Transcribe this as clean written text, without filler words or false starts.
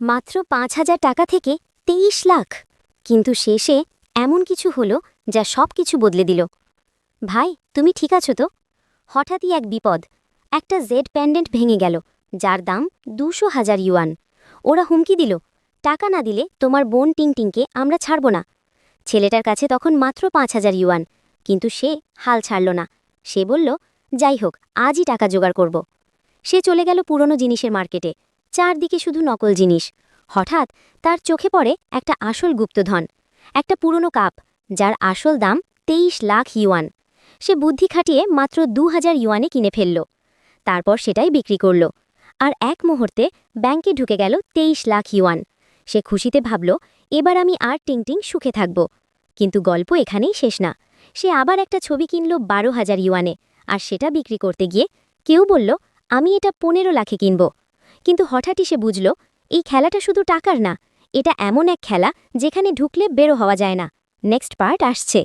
মাত্র ৫,০০০ টাকা থেকে ২৩ লাখ। কিন্তু শেষে এমন কিছু হলো যা সব কিছু বদলে দিল। ভাই, তুমি ঠিক আছো তো? হঠাৎই এক বিপদ। একটা জেড প্যান্ডেন্ট ভেঙে গেল, যার দাম ২০০,০০০ ইউয়ান। ওরা হুমকি দিল, টাকা না দিলে তোমার বোন টিংটিংকে আমরা ছাড়ব না। ছেলেটার কাছে তখন মাত্র ৫,০০০ ইউয়ান, কিন্তু সে হাল ছাড়ল না। সে বলল, যাই হোক, আজই টাকা জোগাড় করব। সে চলে গেল পুরনো জিনিসের মার্কেটে। চারদিকে শুধু নকল জিনিস। হঠাৎ তার চোখে পড়ে একটা আসল গুপ্তধন, একটা পুরনো কাপ, যার আসল দাম ২৩ লাখ ইউয়ান। সে বুদ্ধি খাটিয়ে মাত্র ২,০০০ ইউয়ানে কিনে ফেলল। তারপর সেটাই বিক্রি করল। আর এক মুহূর্তে ব্যাংকে ঢুকে গেল ২৩ লাখ ইউয়ান। সে খুশিতে ভাবল, এবার আমি আর টিংটিং সুখে থাকব। কিন্তু গল্প এখানেই শেষ না। সে আবার একটা ছবি কিনল ১২,০০০ ইউয়ানে, আর সেটা বিক্রি করতে গিয়ে কেউ বলল, আমি এটা ১৫ লাখে কিনব। কিন্তু হঠাৎই সে বুঝল, এই খেলাটা শুধু টাকার না, এটা এমন এক খেলা যেখানে ঢুকলে বেরো হওয়া যায় না। নেক্সট পার্ট আসছে।